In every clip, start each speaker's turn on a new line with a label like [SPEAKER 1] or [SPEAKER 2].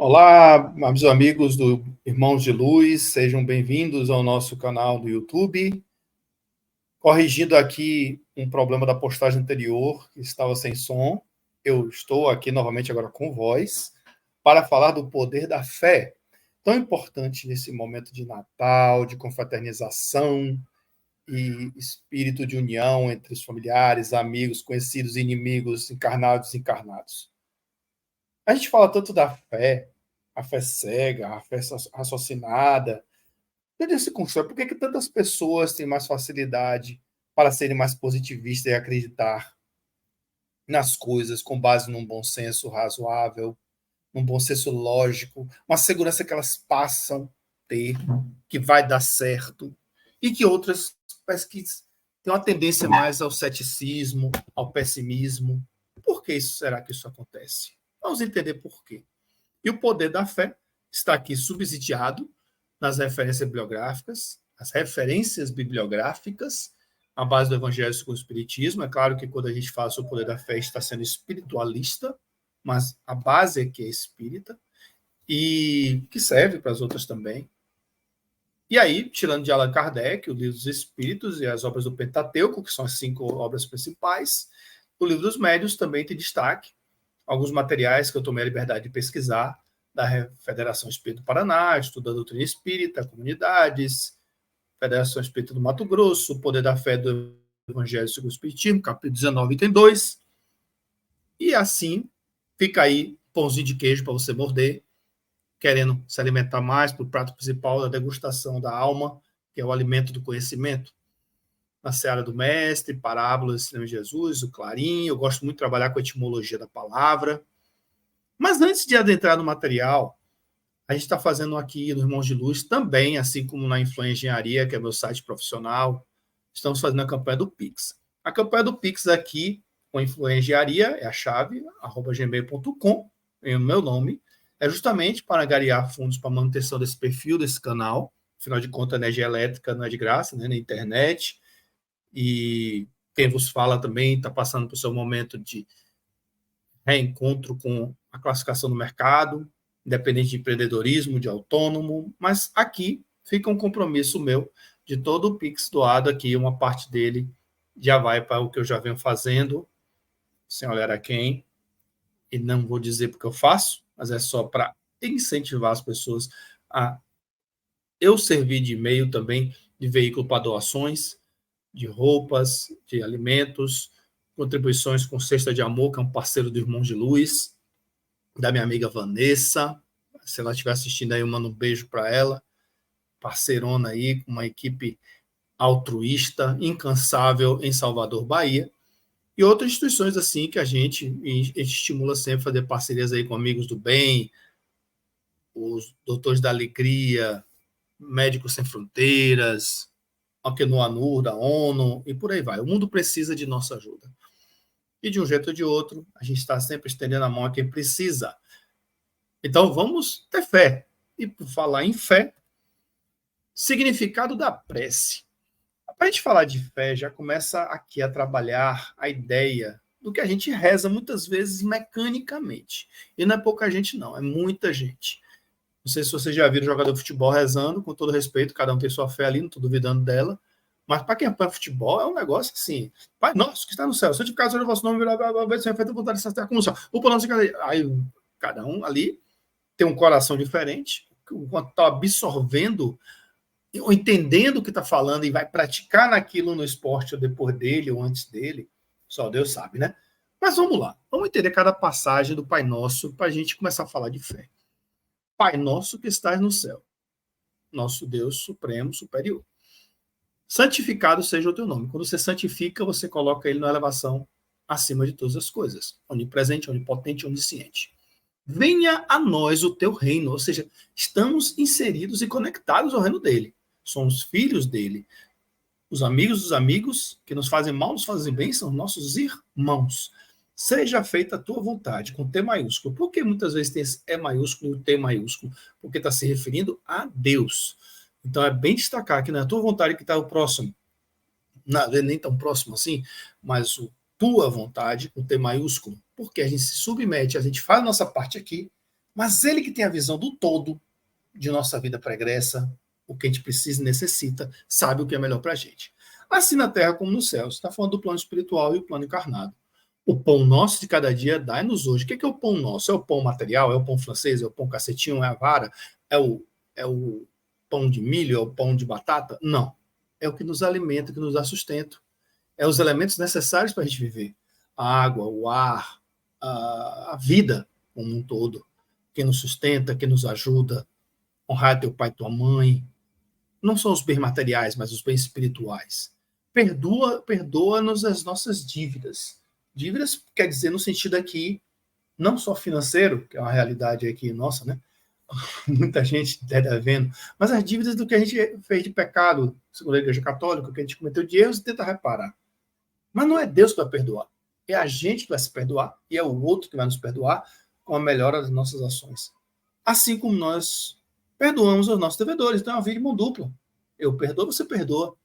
[SPEAKER 1] Olá, meus amigos do Irmãos de Luz, sejam bem-vindos ao nosso canal do YouTube. Corrigindo aqui um problema da postagem anterior, que estava sem som, eu estou aqui novamente agora com voz, para falar do poder da fé, tão importante nesse momento de Natal, de confraternização e espírito de união entre os familiares, amigos, conhecidos, inimigos, encarnados e desencarnados. A gente fala tanto da fé, a fé cega, a fé raciocinada. Desde esse conceito, por que tantas pessoas têm mais facilidade para serem mais positivistas e acreditar nas coisas com base num bom senso razoável, num bom senso lógico, uma segurança que elas passam a ter, que vai dar certo, e que outras parece que têm uma tendência mais ao ceticismo, ao pessimismo? Por que será que isso acontece? Vamos entender por quê. E o poder da fé está aqui subsidiado nas referências bibliográficas, as referências bibliográficas, à base do Evangelho segundo o Espiritismo. É claro que quando a gente fala sobre o poder da fé, está sendo espiritualista, mas a base é que é espírita, e que serve para as outras também. E aí, tirando de Allan Kardec, o Livro dos Espíritos e as obras do Pentateuco, que são as 5 obras principais, o Livro dos Médiuns também tem destaque. Alguns materiais que eu tomei a liberdade de pesquisar, da Federação Espírita do Paraná, Estudo da Doutrina Espírita, Comunidades, Federação Espírita do Mato Grosso, O Poder da Fé do Evangelho segundo o Espiritismo, capítulo 19, item 2. E assim, fica aí pãozinho de queijo para você morder, querendo se alimentar mais para o prato principal da degustação da alma, que é o alimento do conhecimento. Na Seara do Mestre, Parábolas, Cinema de Jesus, o Clarim. Eu gosto muito de trabalhar com a etimologia da palavra. Mas antes de adentrar no material, a gente está fazendo aqui no Irmãos de Luz também, assim como na Influência Engenharia, que é meu site profissional, estamos fazendo a campanha do Pix. A campanha do Pix aqui, com a Influência Engenharia, é a chave, @gmail.com, é o meu nome, é justamente para angariar fundos para a manutenção desse perfil, desse canal. Afinal de contas, a energia elétrica não é de graça, né, na internet. E quem vos fala também está passando por seu momento de reencontro com a classificação do mercado, independente de empreendedorismo, de autônomo, mas aqui fica um compromisso meu de todo o Pix doado aqui, uma parte dele já vai para o que eu já venho fazendo, sem olhar a quem, e não vou dizer porque eu faço, mas é só para incentivar as pessoas a eu servir de e-mail também, de veículo para doações, de roupas, de alimentos, contribuições com Cesta de Amor, que é um parceiro do Irmãos de Luz, da minha amiga Vanessa. Se ela estiver assistindo aí, eu mando um beijo para ela. Parceirona aí, com uma equipe altruísta, incansável em Salvador, Bahia. E outras instituições assim que a gente estimula sempre a fazer parcerias aí com Amigos do Bem, os Doutores da Alegria, Médicos Sem Fronteiras, Alquenoanur, da ONU, e por aí vai. O mundo precisa de nossa ajuda. E de um jeito ou de outro, a gente está sempre estendendo a mão a quem precisa. Então, vamos ter fé. E por falar em fé, significado da prece. Para a gente falar de fé, já começa aqui a trabalhar a ideia do que a gente reza muitas vezes mecanicamente. E não é pouca gente, não, é muita gente. Não sei se vocês já viram jogador de futebol rezando, com todo respeito, cada um tem sua fé ali, não estou duvidando dela. Mas para quem apoia futebol, é um negócio assim. Pai nosso que está no céu, santificado seja o vosso nome, seja feita a vontade de como céu. O pão nosso, aí cada um ali tem um coração diferente, enquanto está absorvendo ou entendendo o que está falando e vai praticar naquilo no esporte ou depois dele ou antes dele, só Deus sabe, né? Mas vamos lá, vamos entender cada passagem do Pai Nosso para a gente começar a falar de fé. Pai Nosso que estás no céu, nosso Deus supremo, superior. Santificado seja o teu nome. Quando você santifica, você coloca ele na elevação acima de todas as coisas. Onipresente, onipotente, onisciente. Venha a nós o teu reino, ou seja, estamos inseridos e conectados ao reino dele. Somos filhos dele. Os amigos dos amigos que nos fazem mal, nos fazem bem, são nossos irmãos. Seja feita a tua vontade, com T maiúsculo. Por que muitas vezes tem esse E maiúsculo e o T maiúsculo? Porque está se referindo a Deus. Então é bem destacar que não é a tua vontade que está o próximo. Não é nem tão próximo assim, mas o tua vontade, com T maiúsculo. Porque a gente se submete, a gente faz a nossa parte aqui, Mas ele que tem a visão do todo de nossa vida pregressa, o que a gente precisa e necessita, sabe o que é melhor para a gente. Assim na terra como no céu. Você está falando do plano espiritual e o plano encarnado. O pão nosso de cada dia dai-nos hoje. O que é o pão nosso? É o pão material? É o pão francês? É o pão cacetinho? É a vara? É o pão de milho? É o pão de batata? Não. É o que nos alimenta, que nos dá sustento. É os elementos necessários para a gente viver. A água, o ar, a vida como um todo. Quem nos sustenta, quem nos ajuda. Honrar teu pai e tua mãe. Não são os bens materiais, mas os bens espirituais. Perdoa-nos as nossas dívidas. Dívidas quer dizer no sentido aqui, não só financeiro, que é uma realidade aqui nossa, né? Muita gente está devendo, mas as dívidas do que a gente fez de pecado, segundo a Igreja Católica, que a gente cometeu de erros e tenta reparar. Mas não é Deus que vai perdoar. É a gente que vai se perdoar e é o outro que vai nos perdoar com a melhora das nossas ações. Assim como nós perdoamos os nossos devedores. Então é uma via de mão dupla. Eu perdoo, você perdoa.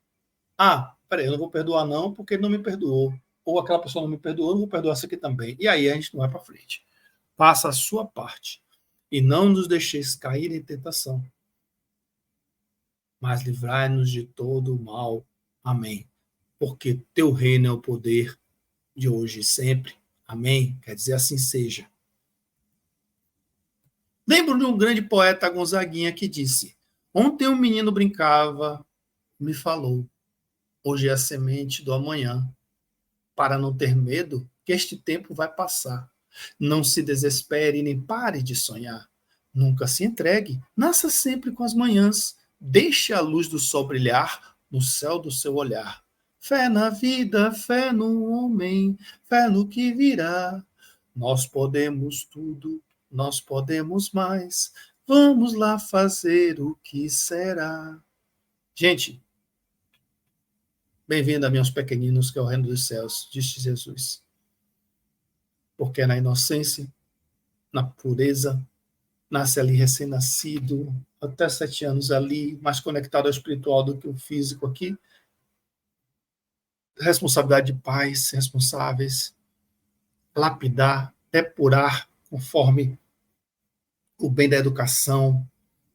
[SPEAKER 1] Ah, peraí, eu não vou perdoar não porque ele não me perdoou. Ou aquela pessoa não me perdoou, eu não vou perdoar essa aqui também. E aí a gente não vai para frente. Faça a sua parte. E não nos deixeis cair em tentação. Mas livrai-nos de todo o mal. Amém. Porque teu reino é o poder de hoje e sempre. Amém. Quer dizer, assim seja. Lembro de um grande poeta Gonzaguinha que disse: ontem um menino brincava, me falou, hoje é a semente do amanhã. Para não ter medo, que este tempo vai passar. Não se desespere nem pare de sonhar. Nunca se entregue, nasça sempre com as manhãs. Deixe a luz do sol brilhar no céu do seu olhar. Fé na vida, fé no homem, fé no que virá. Nós podemos tudo, nós podemos mais. Vamos lá fazer o que será. Gente, bem-vindo a meus pequeninos, que é o reino dos céus, disse Jesus. Porque é na inocência, na pureza, nasce ali recém-nascido, até 7 anos ali, mais conectado ao espiritual do que o físico aqui. Responsabilidade de pais responsáveis, lapidar, depurar conforme o bem da educação,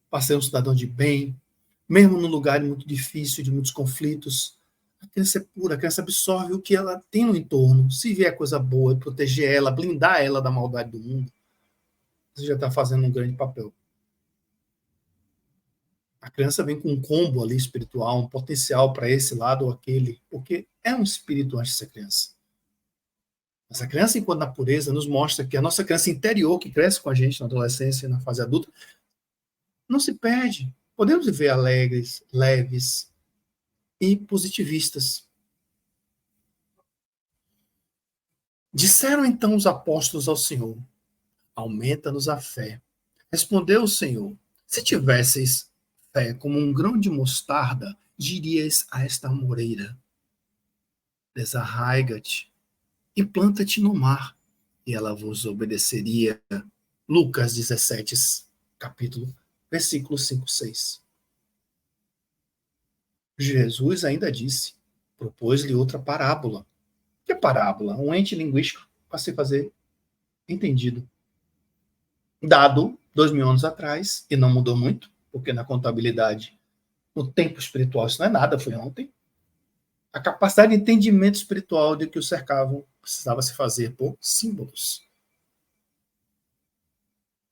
[SPEAKER 1] para ser um cidadão de bem, mesmo num lugar muito difícil, de muitos conflitos. A criança é pura, a criança absorve o que ela tem no entorno. Se vier coisa boa, proteger ela, blindar ela da maldade do mundo, você já está fazendo um grande papel. A criança vem com um combo ali espiritual, um potencial para esse lado ou aquele, porque é um espírito antes de ser criança. Mas a criança, enquanto na pureza, nos mostra que a nossa criança interior, que cresce com a gente na adolescência e na fase adulta, não se perde. Podemos viver alegres, leves e positivistas. Disseram então os apóstolos ao Senhor: aumenta-nos a fé. Respondeu o Senhor: se tivesseis fé como um grão de mostarda, dirias a esta moreira: desarraiga-te e planta-te no mar, e ela vos obedeceria. Lucas 17, capítulo, versículo 5, 6. Jesus ainda disse, propôs-lhe outra parábola. Que parábola? Um ente linguístico para se fazer entendido. Dado 2000 anos atrás, e não mudou muito, porque na contabilidade, no tempo espiritual, isso não é nada, foi ontem. A capacidade de entendimento espiritual de que o cercavam precisava se fazer por símbolos.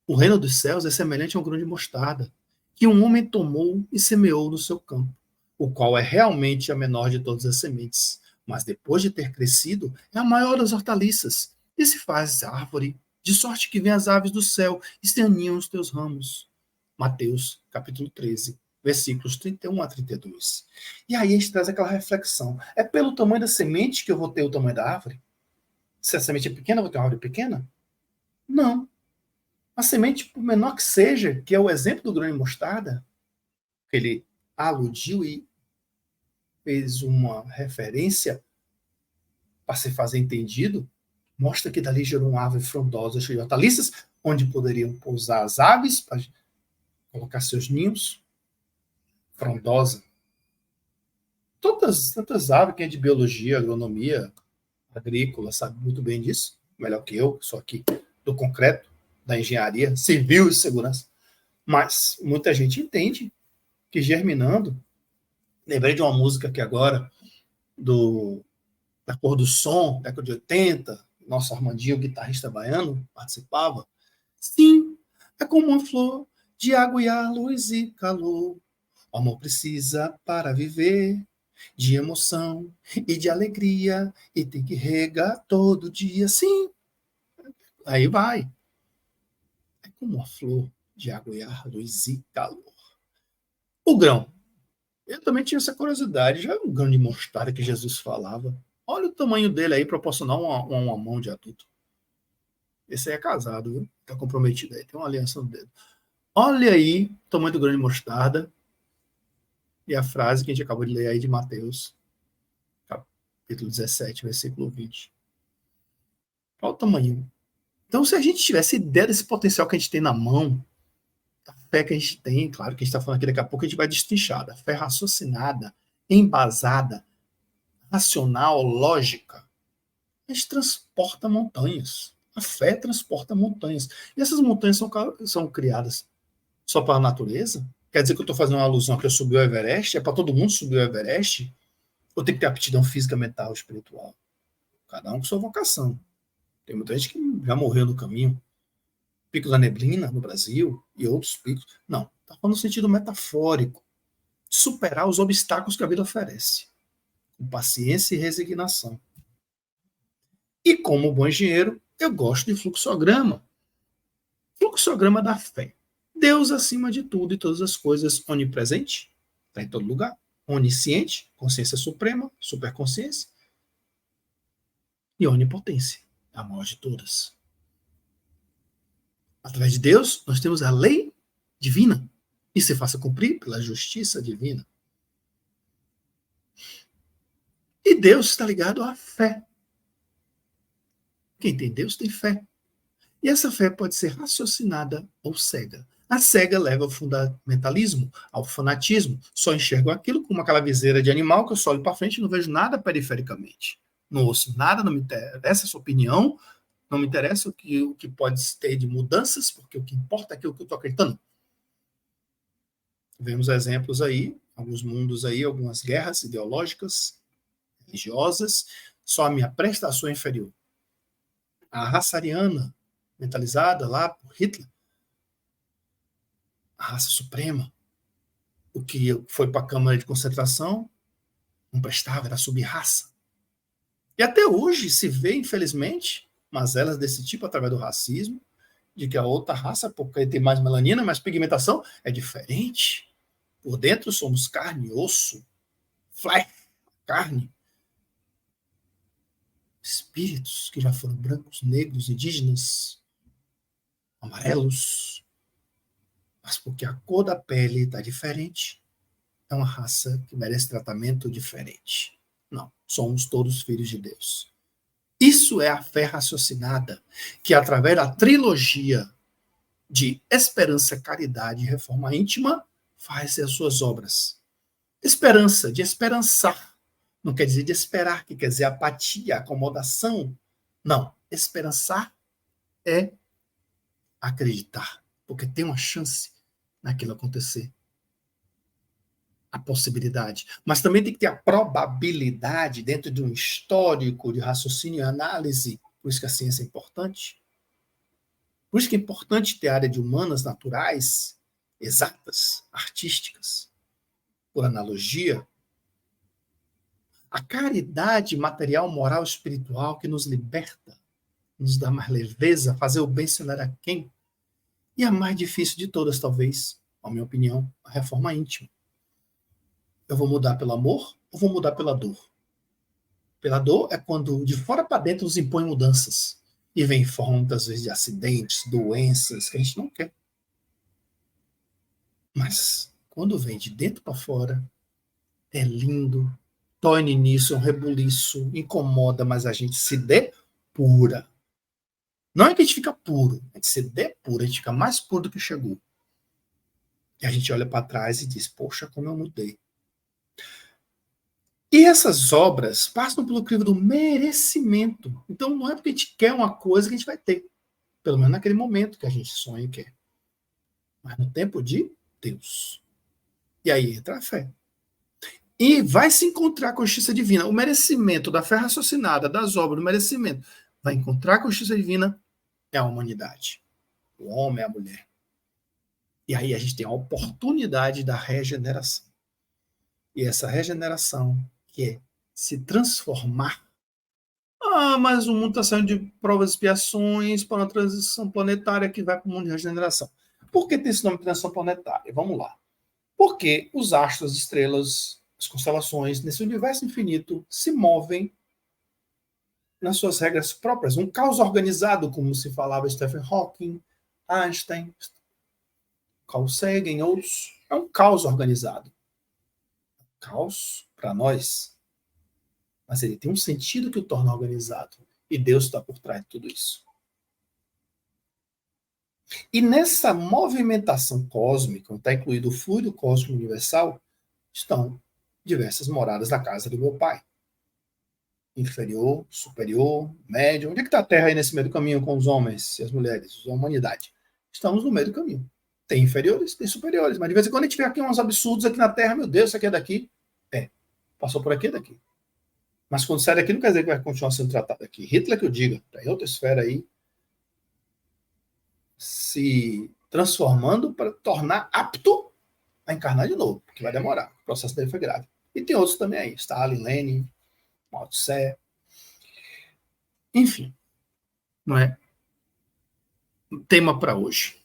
[SPEAKER 1] O reino dos céus é semelhante a um grão de mostarda, que um homem tomou e semeou no seu campo, o qual é realmente a menor de todas as sementes, mas depois de ter crescido, é a maior das hortaliças, e se faz árvore, de sorte que vêm as aves do céu e se aninham os teus ramos. Mateus, capítulo 13, versículos 31 a 32. E aí a gente traz aquela reflexão. É pelo tamanho da semente que eu vou ter o tamanho da árvore? Se a semente é pequena, eu vou ter uma árvore pequena? Não. A semente, por menor que seja, que é o exemplo do grão de mostarda, que ele aludiu e fez uma referência para se fazer entendido, mostra que dali gerou uma árvore frondosa, cheia de hortaliças, onde poderiam pousar as aves para colocar seus ninhos, frondosa. Tantas aves, quem é de biologia, agronomia, agrícola, sabe muito bem disso, melhor que eu, só aqui do concreto, da engenharia civil e segurança. Mas muita gente entende que germinando, lembrei de uma música aqui agora, da Cor do Som, década de 80, nosso Armandinho, guitarrista baiano, participava. Sim, é como uma flor de água e ar, luz e calor. O amor precisa para viver de emoção e de alegria e tem que regar todo dia, sim. Aí vai. É como uma flor de água e ar, luz e calor. O grão. Eu também tinha essa curiosidade. Já é um grão de mostarda que Jesus falava. Olha o tamanho dele aí, proporcional a uma mão de adulto. Esse aí é casado, viu? Tá comprometido aí, tem uma aliança no dedo. Olha aí o tamanho do grão de mostarda. E a frase que a gente acabou de ler aí de Mateus, capítulo 17, versículo 20. Olha o tamanho. Então, se a gente tivesse ideia desse potencial que a gente tem na mão, da fé que a gente tem, claro que a gente está falando aqui daqui a pouco, a gente vai destrinchar, da fé raciocinada, embasada, racional, lógica, a gente transporta montanhas. A fé transporta montanhas. E essas montanhas são criadas só para a natureza? Quer dizer que eu estou fazendo uma alusão que eu subi o Everest? É para todo mundo subir o Everest? Ou tem que ter aptidão física, mental, espiritual? Cada um com sua vocação. Tem muita gente que já morreu no caminho. Pico da Neblina, no Brasil, e outros picos. Não, está falando no sentido metafórico. Superar os obstáculos que a vida oferece. Com paciência e resignação. E como bom engenheiro, eu gosto de fluxograma. Fluxograma da fé. Deus acima de tudo e todas as coisas, onipresente, está em todo lugar. Onisciente, consciência suprema, superconsciência. E onipotência, a maior de todas. Através de Deus, nós temos a lei divina e se faça cumprir pela justiça divina. E Deus está ligado à fé. Quem tem Deus tem fé. E essa fé pode ser raciocinada ou cega. A cega leva ao fundamentalismo, ao fanatismo. Só enxergo aquilo como aquela viseira de animal que eu só olho para frente e não vejo nada perifericamente. Não ouço nada, não me interessa a sua opinião, não me interessa o que pode ter de mudanças, porque o que importa é aquilo que eu estou acreditando. Vemos exemplos aí, alguns mundos aí, algumas guerras ideológicas, religiosas, só a minha prestação é inferior. A raça ariana, mentalizada lá por Hitler, a raça suprema, o que foi para a câmara de concentração, não prestava, era sub-raça. E até hoje se vê, infelizmente, mazelas desse tipo através do racismo, de que a outra raça, porque tem mais melanina, mais pigmentação, é diferente. Por dentro somos carne, osso, flesh, carne. Espíritos que já foram brancos, negros, indígenas, amarelos. Mas porque a cor da pele está diferente, é uma raça que merece tratamento diferente. Não, somos todos filhos de Deus. Isso é a fé raciocinada, que através da trilogia de esperança, caridade e reforma íntima, faz as suas obras. Esperança, de esperançar. Não quer dizer de esperar, que quer dizer apatia, acomodação. Não, esperançar é acreditar, porque tem uma chance naquilo acontecer. A possibilidade. Mas também tem que ter a probabilidade dentro de um histórico de raciocínio e análise. Por isso que a ciência é importante. Por isso que é importante ter a área de humanas naturais, exatas, artísticas, por analogia. A caridade material, moral, espiritual que nos liberta, nos dá mais leveza, fazer o bem sem olhar a quem. E a mais difícil de todas, talvez, na minha opinião, a reforma íntima. Eu vou mudar pelo amor ou vou mudar pela dor? Pela dor é quando de fora para dentro nos impõe mudanças. E vem em forma, muitas vezes, de acidentes, doenças, que a gente não quer. Mas, quando vem de dentro para fora, é lindo, dói no início, é um rebuliço, incomoda, mas a gente se depura. Não é que a gente fica puro, a gente se depura, a gente fica mais puro do que chegou. E a gente olha para trás e diz, poxa, como eu mudei. E essas obras passam pelo crivo do merecimento. Então, não é porque a gente quer uma coisa que a gente vai ter. Pelo menos naquele momento que a gente sonha e quer. Mas no tempo de Deus. E aí entra a fé. E vai se encontrar com a justiça divina. O merecimento da fé raciocinada, das obras, do merecimento, vai encontrar com a justiça divina é a humanidade. O homem, a mulher. E aí a gente tem a oportunidade da regeneração. E essa regeneração, que é se transformar. Mas o mundo está saindo de provas e expiações para uma transição planetária que vai para o mundo de regeneração. Por que tem esse nome de transição planetária? Vamos lá. Porque os astros, as estrelas, as constelações, nesse universo infinito, se movem nas suas regras próprias. Um caos organizado, como se falava Stephen Hawking, Einstein, Carl Sagan, outros. É um caos organizado. Caos para nós. Mas ele tem um sentido que o torna organizado. E Deus está por trás de tudo isso. E nessa movimentação cósmica, onde está incluído o fluido cósmico universal, estão diversas moradas da casa do meu pai. Inferior, superior, médio. Onde é que está a Terra aí nesse meio do caminho com os homens e as mulheres, a humanidade? Estamos no meio do caminho. Tem inferiores, tem superiores. Mas de vez em quando a gente vê aqui uns absurdos aqui na Terra. Meu Deus, isso aqui é daqui? Passou por aqui, é daqui. Mas quando sai daqui, não quer dizer que vai continuar sendo tratado aqui. Hitler que eu diga, está em outra esfera aí, se transformando para tornar apto a encarnar de novo, porque vai demorar. O processo dele foi grave. E tem outros também aí, Stalin, Lenin, Mao Tse. Enfim, não é tema para hoje.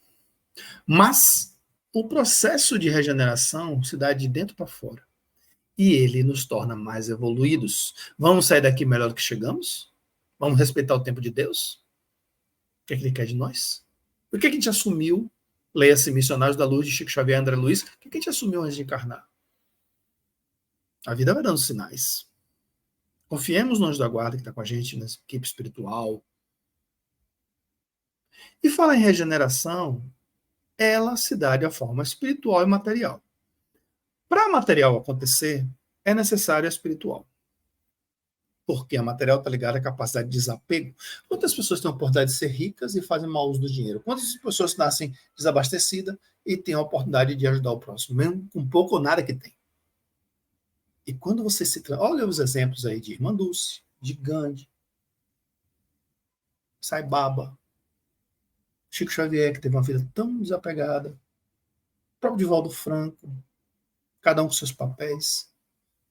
[SPEAKER 1] Mas o processo de regeneração se dá de dentro para fora. E ele nos torna mais evoluídos. Vamos sair daqui melhor do que chegamos? Vamos respeitar o tempo de Deus? O que é que ele quer de nós? O que é que a gente assumiu? Leia-se Missionários da Luz, de Chico Xavier e André Luiz. O que é que a gente assumiu antes de encarnar? A vida vai dando sinais. Confiemos no anjo da guarda que está com a gente, nessa equipe espiritual. E falar em regeneração, ela se dá de uma forma espiritual e material. Para material acontecer, é necessário a espiritual. Porque a material está ligada à capacidade de desapego. Quantas pessoas têm a oportunidade de ser ricas e fazem mau uso do dinheiro? Quantas pessoas nascem desabastecidas e têm a oportunidade de ajudar o próximo, mesmo com pouco ou nada que tem? E quando você se... Olha os exemplos aí de Irmã Dulce, de Gandhi, Sai Baba, Chico Xavier, que teve uma vida tão desapegada, o próprio Divaldo Franco, cada um com seus papéis.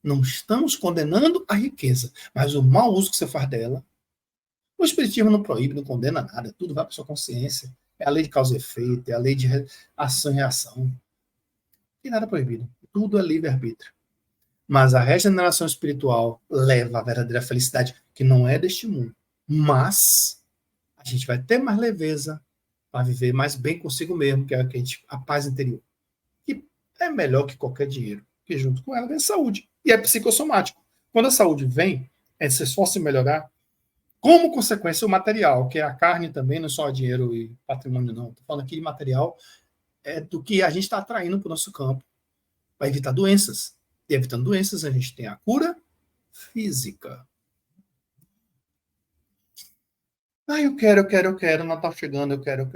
[SPEAKER 1] Não estamos condenando a riqueza, mas o mau uso que você faz dela. O Espiritismo não proíbe, não condena nada, tudo vai para sua consciência. É a lei de causa e efeito, é a lei de ação e reação. Não tem nada proibido, tudo é livre-arbítrio. Mas a regeneração espiritual leva à verdadeira felicidade, que não é deste mundo. Mas a gente vai ter mais leveza para viver mais bem consigo mesmo, que é a paz interior. Que é melhor que qualquer dinheiro, que junto com ela vem a saúde. E é psicossomático. Quando a saúde vem, é se esforça em melhorar, como consequência o material, que é a carne também, não só dinheiro e patrimônio, não. Estou falando aqui de material, é do que a gente está atraindo para o nosso campo, para evitar doenças. E evitando doenças, a gente tem a cura física. Eu quero, Natal chegando, eu quero,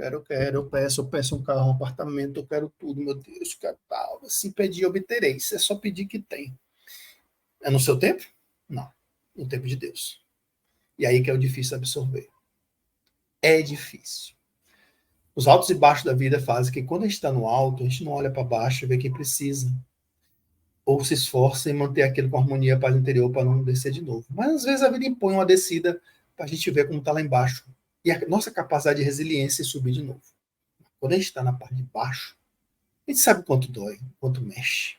[SPEAKER 1] eu peço um carro, um apartamento, eu quero tudo, meu Deus, eu quero tal. Se pedir, obterei. Isso é só pedir que tem. É no seu tempo? Não. No tempo de Deus. E aí que é o difícil absorver. É difícil. Os altos e baixos da vida fazem que quando a gente está no alto, a gente não olha para baixo e vê quem precisa. Ou se esforça em manter aquilo com harmonia para o interior para não descer de novo. Mas às vezes a vida impõe uma descida para a gente ver como está lá embaixo. E a nossa capacidade de resiliência é subir de novo. Quando a gente está na parte de baixo, a gente sabe quanto dói, quanto mexe.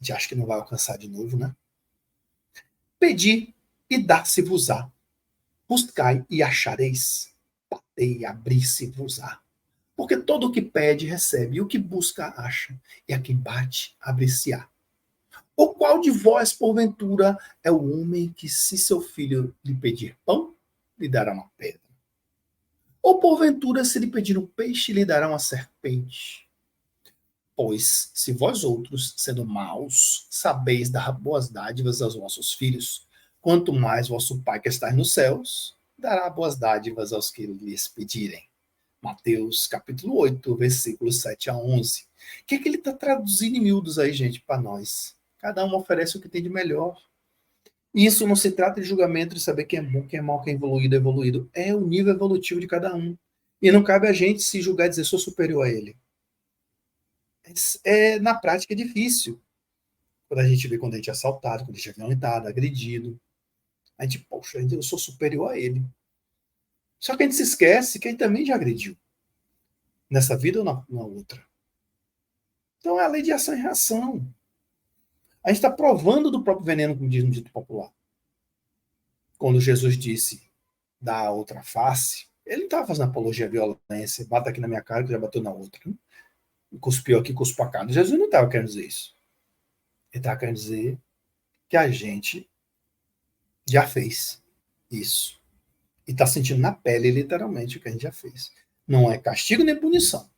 [SPEAKER 1] A gente acha que não vai alcançar de novo, né? Pedir e dar-se-vos-á. Buscai e achareis. Batei e abrir-se-vos-á. Porque todo o que pede, recebe, e o que busca, acha. E a quem bate, abre-se-á. Ou qual de vós, porventura, é o homem que, se seu filho lhe pedir pão, lhe dará uma pedra? Ou, porventura, se lhe pedir um peixe, lhe dará uma serpente? Pois, se vós outros, sendo maus, sabeis dar boas dádivas aos vossos filhos, quanto mais vosso Pai que está nos céus, dará boas dádivas aos que lhes pedirem. Mateus capítulo 8, versículos 7 a 11. O que é que ele está traduzindo em miúdos aí, gente, para nós? Cada um oferece o que tem de melhor. E isso não se trata de julgamento, de saber quem é bom, quem é mal, quem é evoluído. É o nível evolutivo de cada um. E não cabe a gente se julgar e dizer, sou superior a ele. Na prática, é difícil. Quando a gente vê quando a gente é assaltado, quando a gente é violentado, agredido. A gente, poxa, eu sou superior a ele. Só que a gente se esquece que ele também já agrediu. Nessa vida ou na outra. Então é a lei de ação e reação. A gente está provando do próprio veneno, como diz no dito popular. Quando Jesus disse da outra face, ele não estava fazendo apologia à violência, bata aqui na minha cara que já bateu na outra. Né? Cuspiu aqui, cuspiu a cara. Jesus não estava querendo dizer isso. Ele estava querendo dizer que a gente já fez isso. E está sentindo na pele, literalmente, o que a gente já fez. Não é castigo nem punição.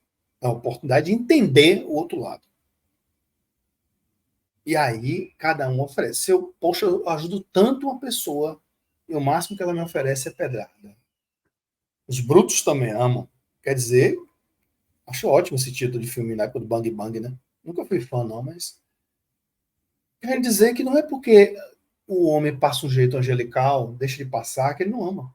[SPEAKER 1] É a oportunidade de entender o outro lado. E aí, cada um oferece. Poxa, eu ajudo tanto uma pessoa, e o máximo que ela me oferece é pedrada. Os brutos também amam. Quer dizer, acho ótimo esse título de filme na época do Bang Bang, né? Nunca fui fã, não, mas. Quer dizer que não é porque o homem passa um jeito angelical, deixa de passar, que ele não ama.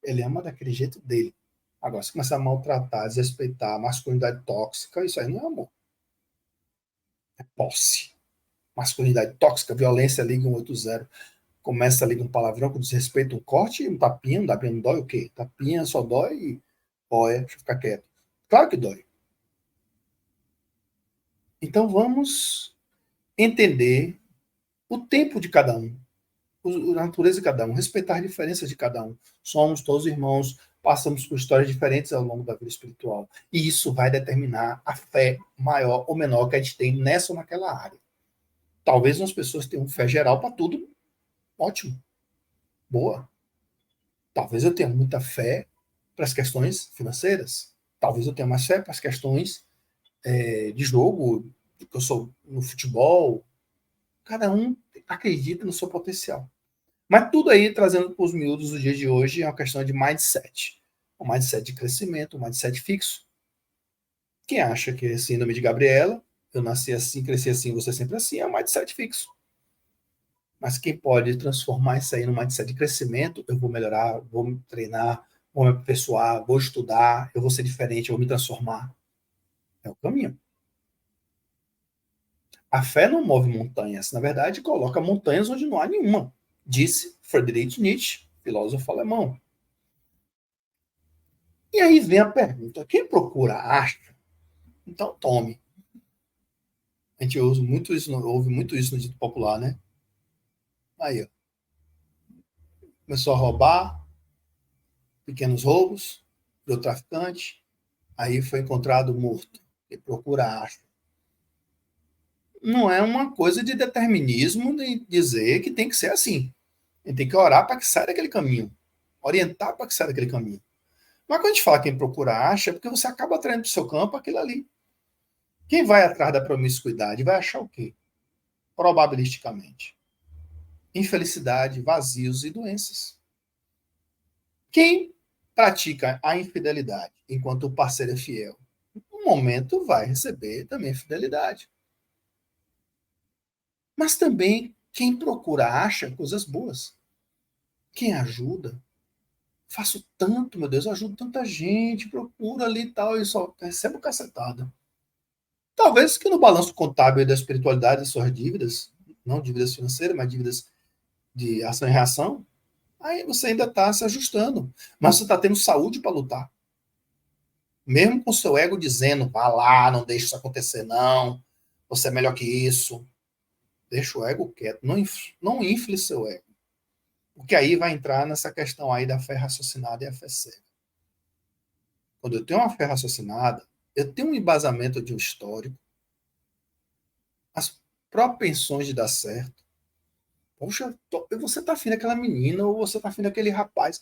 [SPEAKER 1] Ele ama daquele jeito dele. Agora, se começar a maltratar, desrespeitar, masculinidade tóxica, isso aí não é amor. É posse. Masculinidade tóxica, violência, liga 180. Começa ali com um palavrão, com desrespeito, um corte, um tapinha, não dói o quê? Tapinha só dói e olha, deixa eu ficar quieto. Claro que dói. Então vamos entender o tempo de cada um, a natureza de cada um, respeitar as diferenças de cada um. Somos todos irmãos, passamos por histórias diferentes ao longo da vida espiritual. E isso vai determinar a fé maior ou menor que a gente tem nessa ou naquela área. Talvez umas pessoas tenham fé geral para tudo, ótimo, boa. Talvez eu tenha muita fé para as questões financeiras. Talvez eu tenha mais fé para as questões de jogo, que eu sou no futebol. Cada um acredita no seu potencial. Mas tudo aí, trazendo para os miúdos do dia de hoje, é uma questão de mindset. Um mindset de crescimento, um mindset fixo. Quem acha que é síndrome de Gabriela, eu nasci assim, cresci assim, você sempre assim, é um mindset fixo. Mas quem pode transformar isso aí num mindset de crescimento, eu vou melhorar, vou me treinar, vou me aperfeiçoar, vou estudar, eu vou ser diferente, eu vou me transformar. É o caminho. A fé não move montanhas, na verdade, coloca montanhas onde não há nenhuma, disse Friedrich Nietzsche, filósofo alemão. E aí vem a pergunta: quem procura acha? Então tome. A gente ouve muito isso no dito popular, né? Aí, ó, começou a roubar, pequenos roubos, virou traficante, aí foi encontrado morto. E procura acha. Não é uma coisa de determinismo de dizer que tem que ser assim. A gente tem que orar para que saia daquele caminho, orientar para que saia daquele caminho. Mas quando a gente fala quem procura acha, é porque você acaba atraindo para o seu campo aquilo ali. Quem vai atrás da promiscuidade vai achar o quê? Probabilisticamente. Infelicidade, vazios e doenças. Quem pratica a infidelidade enquanto o parceiro é fiel, no momento vai receber também fidelidade. Mas também quem procura acha coisas boas. Quem ajuda, faço tanto, meu Deus, eu ajudo tanta gente, procura ali e tal, e só recebo cacetada. Talvez que no balanço contábil da espiritualidade das suas dívidas, não dívidas financeiras, mas dívidas de ação e reação, aí você ainda está se ajustando. Mas você está tendo saúde para lutar. Mesmo com o seu ego dizendo, vá lá, não deixe isso acontecer, não. Você é melhor que isso. Deixa o ego quieto. Não infle seu ego. Porque aí vai entrar nessa questão aí da fé raciocinada e a fé cega. Quando eu tenho uma fé raciocinada, eu tenho um embasamento de um histórico, as propensões de dar certo. Poxa, você tá afim daquela menina, ou você tá afim daquele rapaz,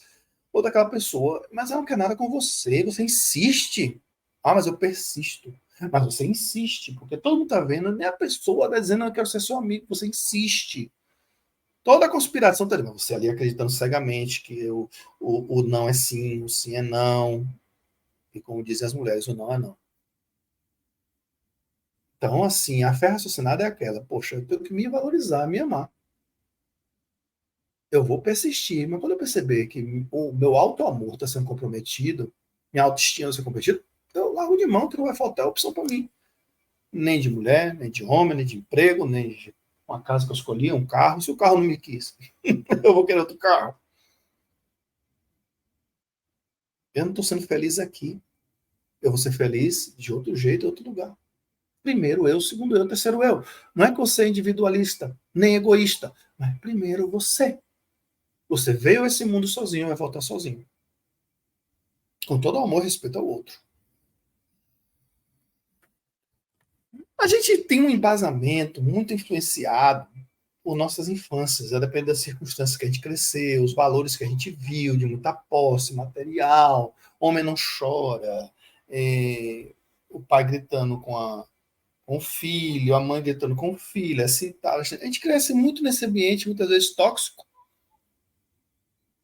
[SPEAKER 1] ou daquela pessoa, mas ela não quer nada com você, você insiste. Ah, mas eu persisto. Mas você insiste, porque todo mundo tá vendo, nem a pessoa tá dizendo, eu quero ser seu amigo, você insiste. Toda a conspiração tá ali, mas você ali acreditando cegamente que o não é sim, o sim é não. E como dizem as mulheres, o não é não. Então, assim, a fé raciocinada é aquela, poxa, eu tenho que me valorizar, me amar. Eu vou persistir, mas quando eu perceber que o meu auto-amor está sendo comprometido, minha autoestima está sendo comprometida, eu largo de mão que não vai faltar opção para mim. Nem de mulher, nem de homem, nem de emprego, nem de uma casa que eu escolhi, um carro. Se o carro não me quis, eu vou querer outro carro. Eu não estou sendo feliz aqui. Eu vou ser feliz de outro jeito, em outro lugar. Primeiro eu, segundo eu, terceiro eu. Não é que você é individualista, nem egoísta, mas primeiro você. Você veio a esse mundo sozinho, vai voltar sozinho. Com todo amor e respeito ao outro. A gente tem um embasamento muito influenciado por nossas infâncias, a depender das circunstâncias que a gente cresceu, os valores que a gente viu, de muita posse, material, homem não chora, o pai gritando com o filho, a mãe gritando com o filho, assim, tal. A gente cresce muito nesse ambiente, muitas vezes tóxico,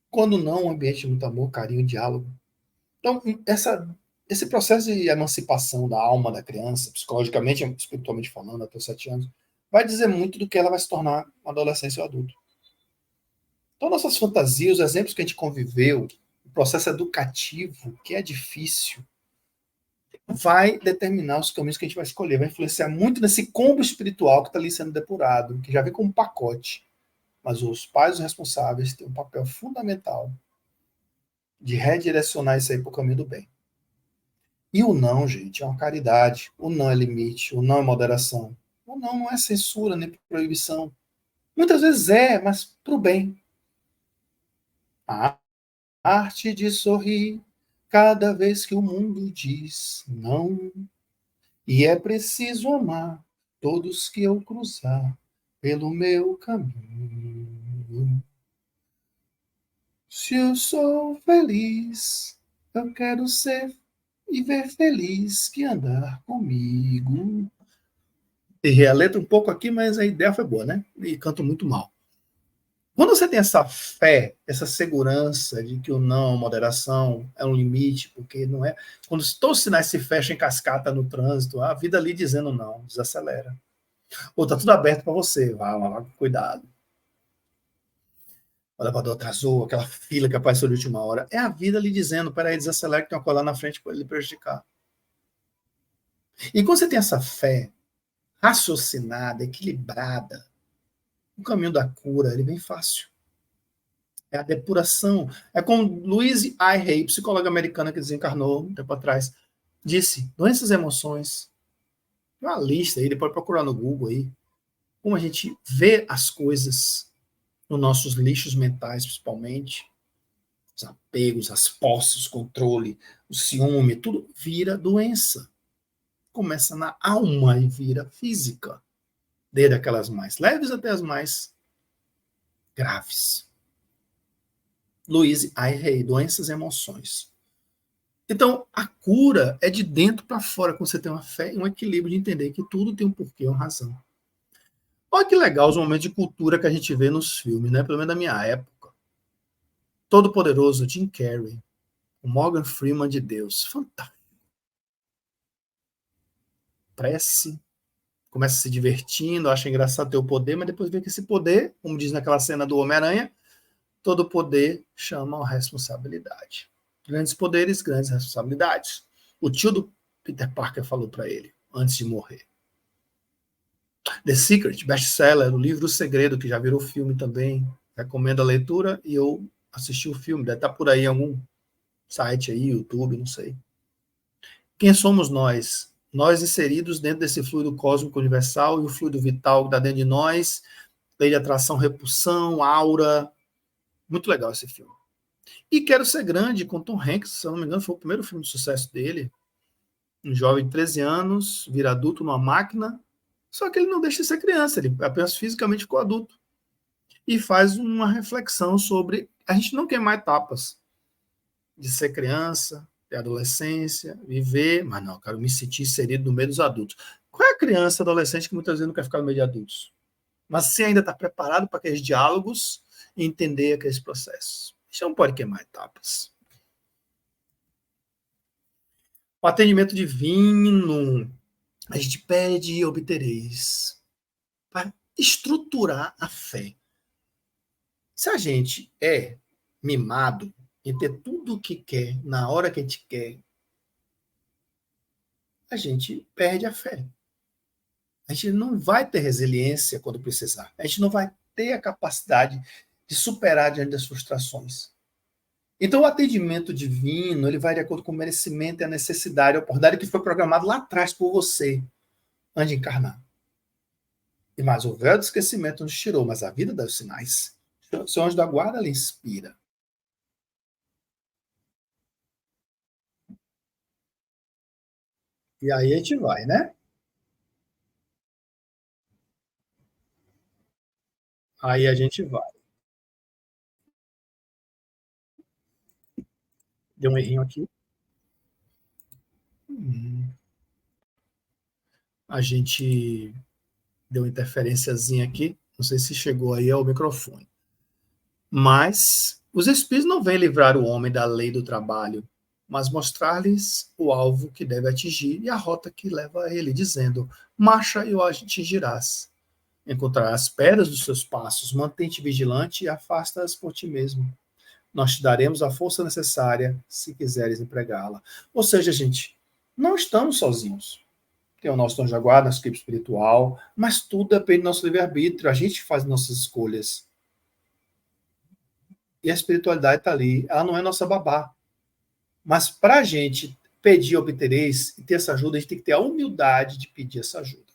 [SPEAKER 1] quando não um ambiente de muito amor, carinho, diálogo. Então, esse processo de emancipação da alma da criança, psicologicamente e espiritualmente falando, até os 7 anos, vai dizer muito do que ela vai se tornar uma adolescência ou adulto. Então, nossas fantasias, os exemplos que a gente conviveu, o processo educativo, que é difícil, vai determinar os caminhos que a gente vai escolher, vai influenciar muito nesse combo espiritual que está ali sendo depurado, que já vem como um pacote. Mas os pais os responsáveis têm um papel fundamental de redirecionar isso aí para o caminho do bem. E o não, gente, é uma caridade. O não é limite, o não é moderação. O não é censura nem proibição. Muitas vezes é, mas para o bem. A arte de sorrir cada vez que o mundo diz não. E é preciso amar todos que eu cruzar pelo meu caminho. Se eu sou feliz, eu quero ser e ver feliz que andar comigo. Errei a letra um pouco aqui, mas a ideia foi boa, né? E canto muito mal. Quando você tem essa fé, essa segurança de que o não, a moderação é um limite, porque não é. Quando todos os sinais se fecham em cascata no trânsito, a vida ali dizendo não, desacelera. Ou tá tudo aberto para você, vá com cuidado. O elevador atrasou, aquela fila que apareceu de última hora. É a vida ali dizendo: peraí, desacelera que tem uma coisa lá na frente para ele prejudicar. E quando você tem essa fé raciocinada, equilibrada, o caminho da cura ele é bem fácil. É a depuração. É como Louise I. Hay, psicóloga americana que desencarnou um tempo atrás, disse: doenças e emoções. Tem uma lista aí, depois procurar no Google aí, como a gente vê as coisas nos nossos lixos mentais, principalmente, os apegos, as posses, o controle, o ciúme, tudo vira doença. Começa na alma e vira física, desde aquelas mais leves até as mais graves. Louise I. Hay, doenças e emoções. Então, a cura é de dentro para fora, quando você tem uma fé e um equilíbrio de entender que tudo tem um porquê, uma razão. Olha que legal os momentos de cultura que a gente vê nos filmes, né? Pelo menos da minha época. Todo-Poderoso, Jim Carrey, o Morgan Freeman de Deus. Fantástico. Prece, começa se divertindo, acha engraçado ter o poder, mas depois vê que esse poder, como diz naquela cena do Homem-Aranha, todo poder chama a responsabilidade. Grandes poderes, grandes responsabilidades. O tio do Peter Parker falou para ele, antes de morrer. The Secret, best-seller, o livro O Segredo, que já virou filme também. Recomendo a leitura e eu assisti o filme. Deve estar por aí em algum site aí, YouTube, não sei. Quem somos nós? Nós inseridos dentro desse fluido cósmico universal e o fluido vital que está dentro de nós, lei de atração, repulsão, aura. Muito legal esse filme. E Quero Ser Grande, com Tom Hanks, se eu não me engano, foi o primeiro filme de sucesso dele. Um jovem de 13 anos, vira adulto numa máquina, só que ele não deixa de ser criança, ele apenas fisicamente ficou adulto. E faz uma reflexão sobre a gente não queimar etapas de ser criança, ter adolescência, viver, mas não, eu quero me sentir inserido no meio dos adultos. Qual é a criança, adolescente que muitas vezes não quer ficar no meio de adultos? Mas você ainda está preparado para aqueles diálogos e entender aqueles processos. A gente não pode queimar etapas. O atendimento divino, a gente pede e obtereis, para estruturar a fé. Se a gente é mimado em ter tudo o que quer, na hora que a gente quer, a gente perde a fé. A gente não vai ter resiliência quando precisar. A gente não vai ter a capacidade de superar diante das frustrações. Então, o atendimento divino, ele vai de acordo com o merecimento e a necessidade, a oportunidade que foi programado lá atrás por você, antes de encarnar. E mais o véu do esquecimento nos tirou, mas a vida dá os sinais. O seu anjo da guarda lhe inspira. E aí a gente vai, né? Aí a gente vai. Deu um errinho aqui. A gente deu uma interferênciazinha aqui. Não sei se chegou aí ao microfone. Mas os espíritos não vêm livrar o homem da lei do trabalho, mas mostrar-lhes o alvo que deve atingir e a rota que leva a ele, dizendo: marcha e o atingirás. Encontrarás pedras dos seus passos, mantém-te vigilante e afasta-as por ti mesmo. Nós te daremos a força necessária se quiseres empregá-la. Ou seja, gente, não estamos sozinhos. Tem o nosso anjo da guarda, nossa equipe espiritual, mas tudo depende do nosso livre-arbítrio. A gente faz nossas escolhas. E a espiritualidade está ali. Ela não é nossa babá. Mas para a gente pedir, obtereis e ter essa ajuda, a gente tem que ter a humildade de pedir essa ajuda.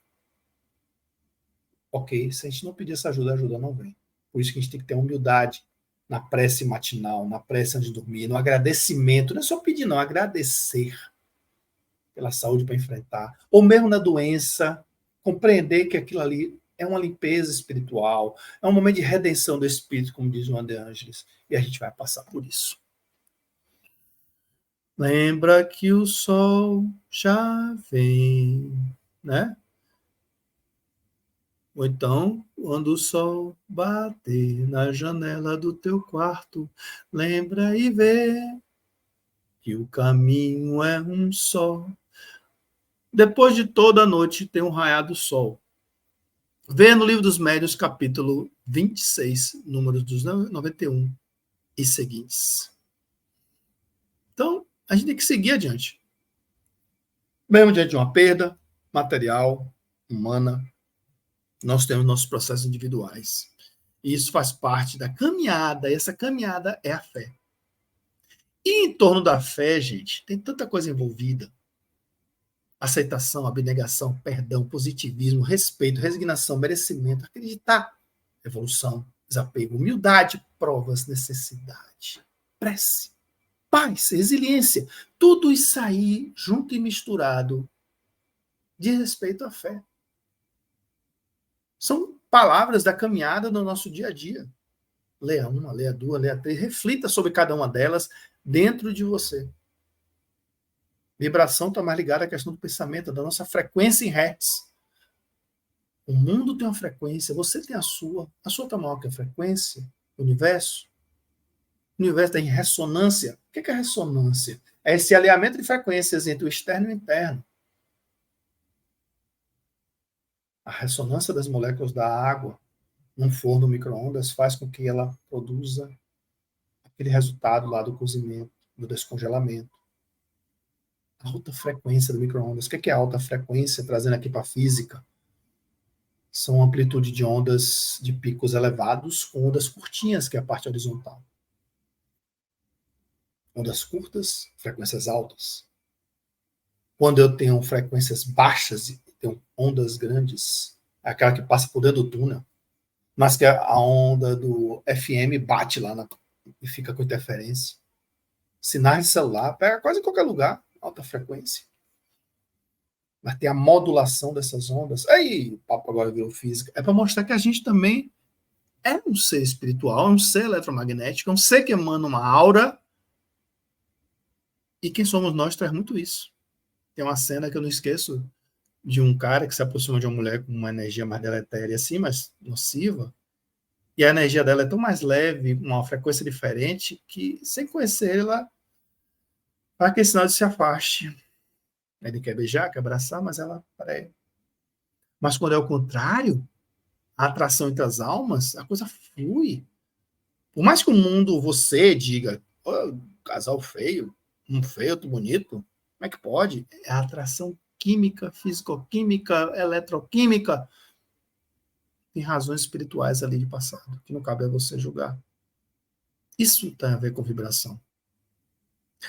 [SPEAKER 1] Ok, se a gente não pedir essa ajuda, a ajuda não vem. Por isso que a gente tem que ter humildade na prece matinal, na prece antes de dormir, no agradecimento. Não é só pedir, não, agradecer pela saúde para enfrentar. Ou mesmo na doença, compreender que aquilo ali é uma limpeza espiritual, é um momento de redenção do espírito, como diz o André Ângeles, e a gente vai passar por isso. Lembra que o sol já vem, né? Ou então, quando o sol bater na janela do teu quarto, lembra e vê que o caminho é um só. Depois de toda a noite tem um raiado sol. Vê no Livro dos Médiuns, capítulo 26, números dos 91 e seguintes. Então, a gente tem que seguir adiante. Mesmo diante de uma perda material, humana, nós temos nossos processos individuais. E isso faz parte da caminhada, e essa caminhada é a fé. E em torno da fé, gente, tem tanta coisa envolvida. Aceitação, abnegação, perdão, positivismo, respeito, resignação, merecimento, acreditar, evolução, desapego, humildade, provas, necessidade, prece, paz, resiliência. Tudo isso aí, junto e misturado, diz respeito à fé. São palavras da caminhada no nosso dia a dia. Leia uma, leia duas, leia três, reflita sobre cada uma delas dentro de você. Vibração está mais ligada à questão do pensamento, da nossa frequência em hertz. O mundo tem uma frequência, você tem a sua está maior que a frequência, o universo. O universo tem ressonância. O que é ressonância? É esse alinhamento de frequências entre o externo e o interno. A ressonância das moléculas da água num forno micro-ondas faz com que ela produza aquele resultado lá do cozimento, do descongelamento. A alta frequência do micro-ondas. O que é alta frequência, trazendo aqui para a física? São amplitude de ondas de picos elevados com ondas curtinhas, que é a parte horizontal. Ondas curtas, frequências altas. Quando eu tenho frequências baixas e tenho ondas grandes, é aquela que passa por dentro do túnel, mas que a onda do FM bate lá e fica com interferência. Sinais de celular, pega quase em qualquer lugar, alta frequência. Mas tem a modulação dessas ondas. Aí, o papo agora virou física. É para mostrar que a gente também é um ser espiritual, é um ser eletromagnético, é um ser que emana uma aura. E quem somos nós traz muito isso. Tem uma cena que eu não esqueço de um cara que se aproxima de uma mulher com uma energia mais deletéria assim, mas nociva. E a energia dela é tão mais leve, uma frequência diferente, que sem conhecer ela, faz aquele sinal de se afaste. Ele quer beijar, quer abraçar, mas ela prega. Mas quando é o contrário, a atração entre as almas, a coisa flui. Por mais que o mundo, você diga, oh, casal feio, um feio, outro bonito, como é que pode? É a atração química, fisicoquímica, eletroquímica. Tem razões espirituais ali de passado, que não cabe a você julgar. Isso tem a ver com vibração.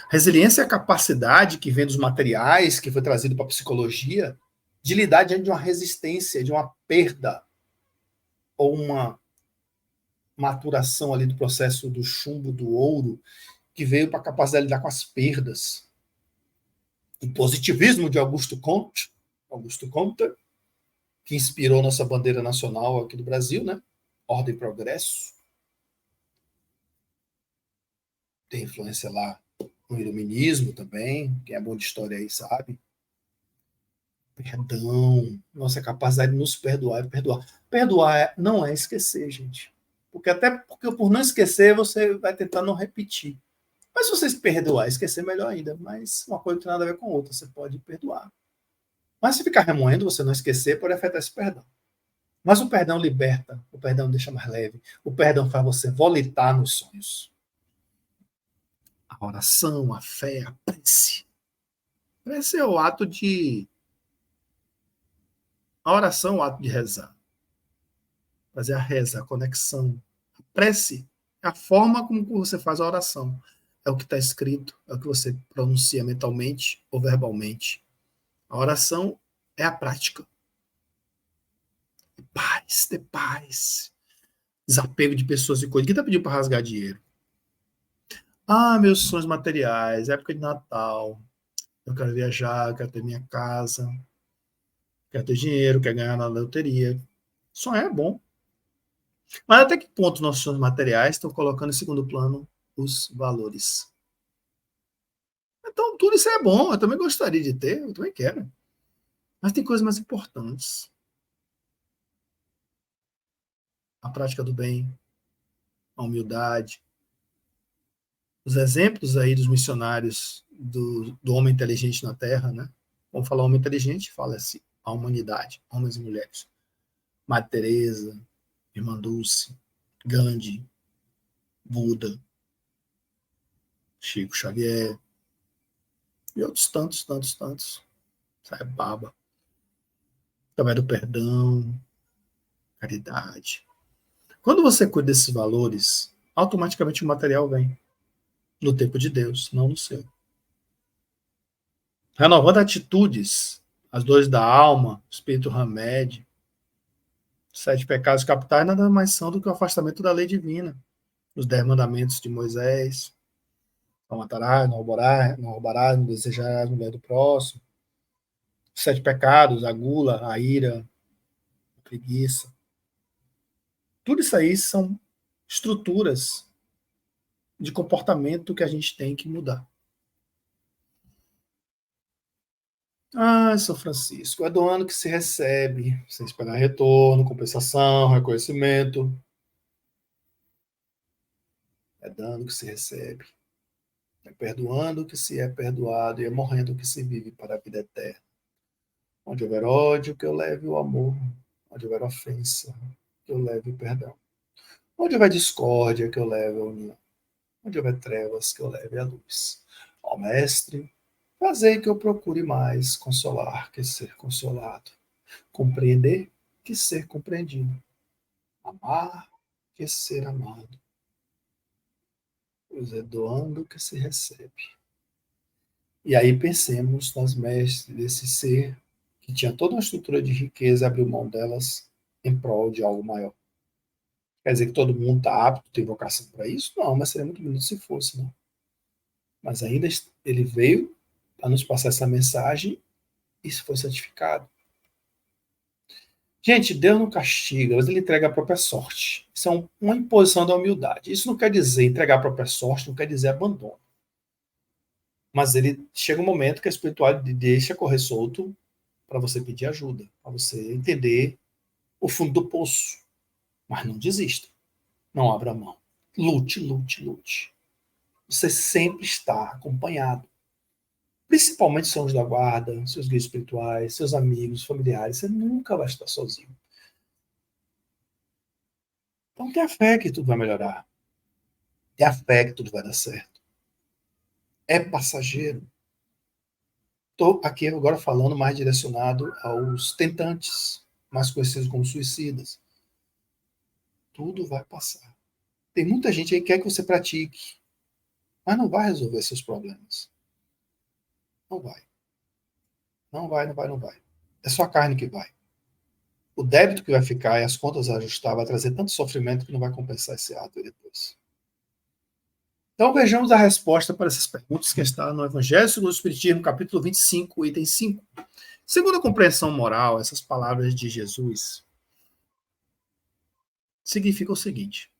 [SPEAKER 1] Resiliência é a capacidade que vem dos materiais, que foi trazido para a psicologia, de lidar diante de uma resistência, de uma perda, ou uma maturação ali do processo do chumbo, do ouro, que veio para a capacidade de lidar com as perdas. O positivismo de Augusto Comte, que inspirou nossa bandeira nacional aqui do Brasil, né? Ordem e Progresso. Tem influência lá no iluminismo também, quem é bom de história aí sabe. Perdão, nossa capacidade de nos perdoar e perdoar. Perdoar não é esquecer, gente. Porque por não esquecer, você vai tentar não repetir. Mas se você se perdoar, esquecer melhor ainda. Mas uma coisa não tem nada a ver com outra, você pode perdoar. Mas se ficar remoendo, você não esquecer, pode afetar esse perdão. Mas o perdão liberta, o perdão deixa mais leve, o perdão faz você volitar nos sonhos. A oração, a fé, a prece. Prece é o ato de. A oração é o ato de rezar. Fazer a reza, a conexão. A prece é a forma como você faz a oração. É o que está escrito, é o que você pronuncia mentalmente ou verbalmente. A oração é a prática. Ter paz. Desapego de pessoas e coisas. Quem está pedindo para rasgar dinheiro? Ah, meus sonhos materiais, época de Natal. Eu quero viajar, eu quero ter minha casa, quero ter dinheiro, quero ganhar na loteria. Sonhar é bom. Mas até que ponto nossos sonhos materiais estão colocando em segundo plano os valores? Então, tudo isso é bom. Eu também gostaria de ter, eu também quero. Mas tem coisas mais importantes. A prática do bem, a humildade. Os exemplos aí dos missionários do homem inteligente na Terra, né? Vamos falar homem inteligente, fala assim, a humanidade, homens e mulheres. Madre Teresa, Irmã Dulce, Gandhi, Buda, Chico Xavier e outros tantos, tantos, tantos. Sai baba. Através do perdão, caridade. Quando você cuida desses valores, automaticamente o material vem. No tempo de Deus, não no seu. Renovando atitudes, as dores da alma, o espírito remédio, 7 pecados capitais nada mais são do que o afastamento da lei divina. Os 10 mandamentos de Moisés, não matarás, não roubarás, não desejarás a mulher do próximo. Os 7 pecados, a gula, a ira, a preguiça. Tudo isso aí são estruturas de comportamento que a gente tem que mudar. Ah, São Francisco, é do ano que se recebe, sem esperar retorno, compensação, reconhecimento. É dando que se recebe. É perdoando que se é perdoado e é morrendo que se vive para a vida eterna. Onde houver ódio, que eu leve o amor. Onde houver ofensa, que eu leve o perdão. Onde houver discórdia, que eu leve a união. Onde houver trevas, que eu leve a luz. Ó Mestre, fazei que eu procure mais consolar que ser consolado. Compreender que ser compreendido. Amar que ser amado. Pois é doando que se recebe. E aí pensemos nas mestres desse ser que tinha toda uma estrutura de riqueza, abriu mão delas em prol de algo maior. Quer dizer que todo mundo está apto, tem vocação para isso? Não, mas seria muito bonito se fosse, né? Mas ainda ele veio para nos passar essa mensagem e isso foi certificado. Gente, Deus não castiga, mas ele entrega a própria sorte. Isso é uma imposição da humildade. Isso não quer dizer entregar a própria sorte, não quer dizer abandono. Mas ele chega um momento que a espiritualidade deixa correr solto para você pedir ajuda, para você entender o fundo do poço. Mas não desista. Não abra mão. Lute, lute, lute. Você sempre está acompanhado. Principalmente seus da guarda, seus guias espirituais, seus amigos, familiares. Você nunca vai estar sozinho. Então tenha fé que tudo vai melhorar. Tenha fé que tudo vai dar certo. É passageiro. Estou aqui agora falando mais direcionado aos tentantes, mais conhecidos como suicidas. Tudo vai passar. Tem muita gente aí que quer que você pratique, mas não vai resolver seus problemas. Não vai. Não vai, não vai, não vai. É só a carne que vai. O débito que vai ficar e as contas a ajustar vai trazer tanto sofrimento que não vai compensar esse ato depois. Então vejamos a resposta para essas perguntas que está no Evangelho segundo o Espiritismo, capítulo 25, item 5. Segundo a compreensão moral, essas palavras de Jesus significam o seguinte: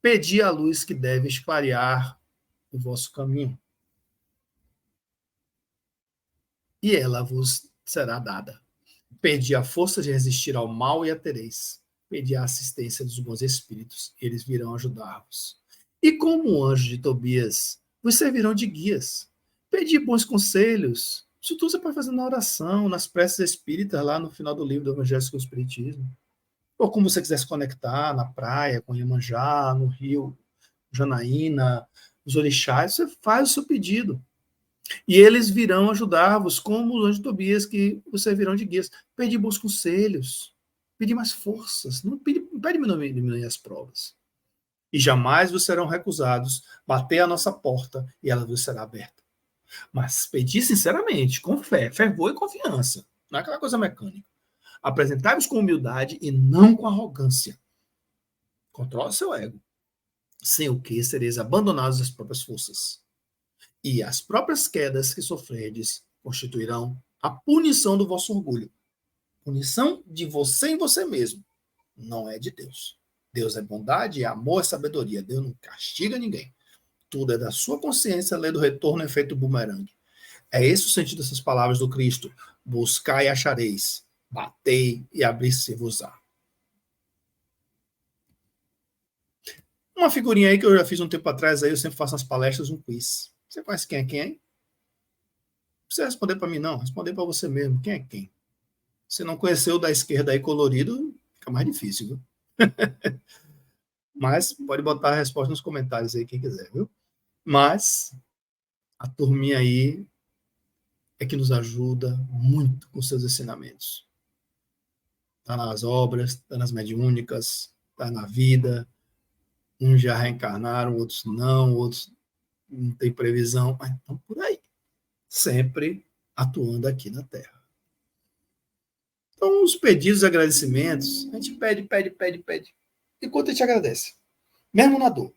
[SPEAKER 1] pedi a luz que deve esclarear o vosso caminho, e ela vos será dada. Pedi a força de resistir ao mal e a tereis. Pedi a assistência dos bons espíritos, eles virão ajudar-vos. E como o anjo de Tobias, vos servirão de guias. Pedi bons conselhos. Isso tudo você pode fazer na oração, nas preces espíritas, lá no final do livro do Evangelho segundo o Espiritismo. Ou como você quiser se conectar, na praia, com Iemanjá, no rio Janaína, os orixás, você faz o seu pedido. E eles virão ajudar-vos, como os anjos de Tobias, que vos servirão de guias. Pede bons conselhos, pede mais forças, não pede diminuir as provas. E jamais vos serão recusados. Bater a nossa porta e ela vos será aberta. Mas pedir sinceramente, com fé, fervor e confiança. Não é aquela coisa mecânica. Apresentai-vos com humildade e não com arrogância. Controla seu ego. Sem o que sereis abandonados às próprias forças. E as próprias quedas que sofredes constituirão a punição do vosso orgulho. Punição de você em você mesmo. Não é de Deus. Deus é bondade, é amor, é sabedoria. Deus não castiga ninguém. Tudo é da sua consciência, lei do retorno, efeito bumerangue. É esse o sentido dessas palavras do Cristo. Buscai e achareis. Batei e abrir-se-vos-á. Uma figurinha aí que eu já fiz um tempo atrás, aí eu sempre faço nas palestras um quiz. Você conhece quem é quem? Não precisa responder para mim, não. Responder para você mesmo. Quem é quem? Se não conheceu da esquerda aí colorido, fica mais difícil, viu? Mas pode botar a resposta nos comentários aí, quem quiser, viu? Mas a turminha aí é que nos ajuda muito com seus ensinamentos. Está nas obras, está nas mediúnicas, está na vida. Uns já reencarnaram, outros não, outros não tem previsão, mas estão por aí, sempre atuando aqui na Terra. Então, os pedidos e agradecimentos, a gente pede, pede, pede, pede. Enquanto a gente agradece. Mesmo na dor.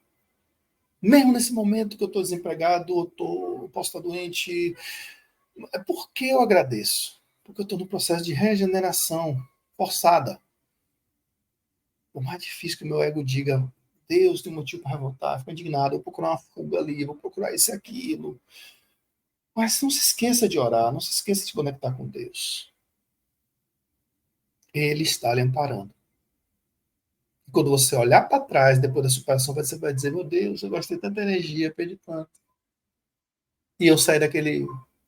[SPEAKER 1] Mesmo nesse momento que eu estou desempregado, posso estar doente. É porque eu agradeço. Porque eu estou no processo de regeneração forçada. Por mais difícil que o meu ego diga, Deus tem motivo para revoltar, fico indignado, eu vou procurar uma fuga ali, vou procurar isso e aquilo. Mas não se esqueça de orar, não se esqueça de conectar com Deus. Ele está lhe amparando. E quando você olhar para trás, depois da superação, você vai dizer, meu Deus, eu gastei tanta energia, perdi tanto. E eu saí daquele.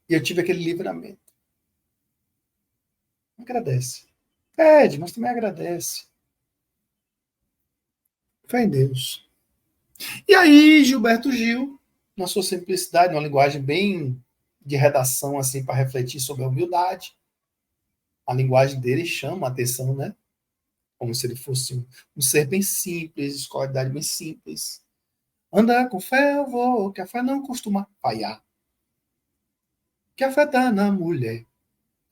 [SPEAKER 1] E eu tive aquele livramento. Agradece. Pede, mas também agradece. Fé em Deus. E aí, Gilberto Gil, na sua simplicidade, numa linguagem bem de redação, assim, para refletir sobre a humildade, a linguagem dele chama a atenção, né? Como se ele fosse um ser bem simples, escolaridade bem simples. Anda com fé, eu vou, que a fé não costuma falhar. Que a fé tá na mulher,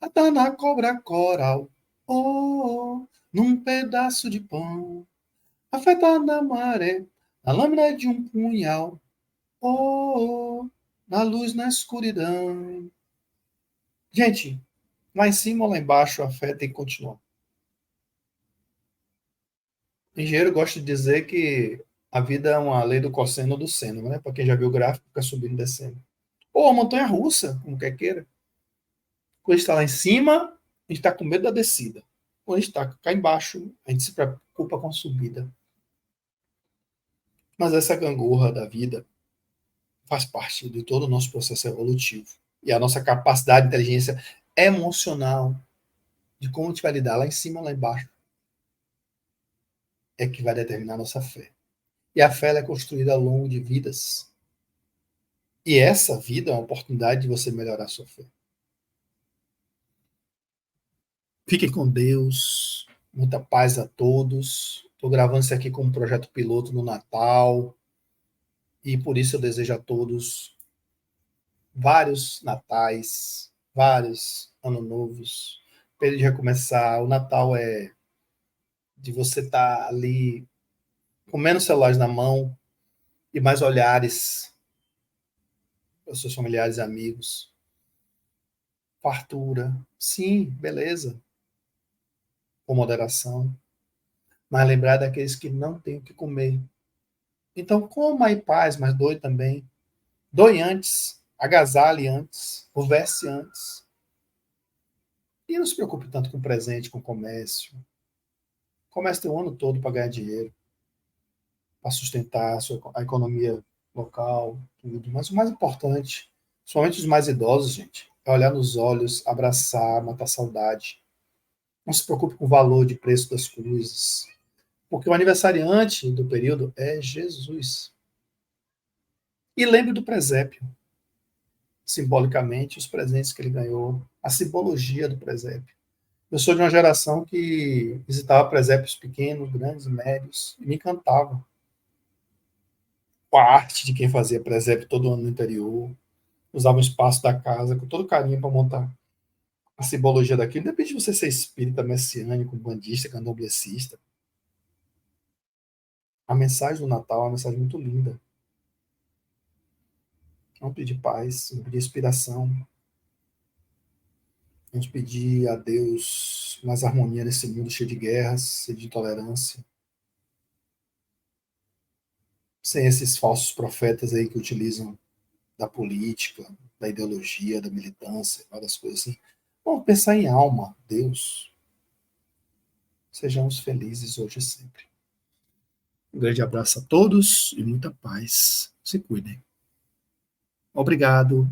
[SPEAKER 1] a tá na cobra coral, oh, num pedaço de pão. A fé tá na maré, na lâmina de um punhal, oh, na luz, na escuridão. Gente, lá em cima ou lá embaixo, a fé tem que continuar. O engenheiro gosta de dizer que a vida é uma lei do cosseno ou do seno, né? Para quem já viu o gráfico, fica subindo e descendo. Ou a montanha russa, como quer queira. Quando a gente está lá em cima, a gente está com medo da descida. Quando a gente está cá embaixo, a gente se preocupa com a subida. Mas essa gangorra da vida faz parte de todo o nosso processo evolutivo. e a nossa capacidade de inteligência emocional, de como a gente vai lidar lá em cima ou lá embaixo, é que vai determinar a nossa fé. E a fé é construída ao longo de vidas. E essa vida é uma oportunidade de você melhorar a sua fé. Fiquem com Deus, muita paz a todos. Estou gravando isso aqui como projeto piloto no Natal, e por isso eu desejo a todos vários natais, vários anos novos, período de recomeçar. O Natal é de você estar ali com menos celulares na mão e mais olhares para os seus familiares e amigos. Fartura, sim, beleza, com moderação, mas lembrar daqueles que não têm o que comer. Então, coma em paz, mas doe também. Doe antes, agasalhe antes, converse antes. E não se preocupe tanto com presente, com comércio. Comece o ano todo para ganhar dinheiro, para sustentar a economia local, tudo. Mas o mais importante, somente os mais idosos, gente, é olhar nos olhos, abraçar, matar a saudade. Não se preocupe com o valor de preço das coisas, porque o aniversariante do período é Jesus. E lembre do presépio, simbolicamente, os presentes que ele ganhou, a simbologia do presépio. Eu sou de uma geração que visitava presépios pequenos, grandes, médios, e me encantava com a arte de quem fazia presépio todo ano no interior, usava o espaço da casa com todo carinho para montar a simbologia daquilo. Independe de você ser espírita, messiânico, bandista, candomblessista. A mensagem do Natal é uma mensagem muito linda. Vamos pedir paz, vamos pedir inspiração, vamos pedir a Deus mais harmonia nesse mundo cheio de guerras, cheio de intolerância, sem esses falsos profetas aí que utilizam da política, da ideologia, da militância, várias coisas assim. Vamos pensar em alma, Deus. Sejamos felizes hoje e sempre. Um grande abraço a todos e muita paz. Se cuidem. Obrigado.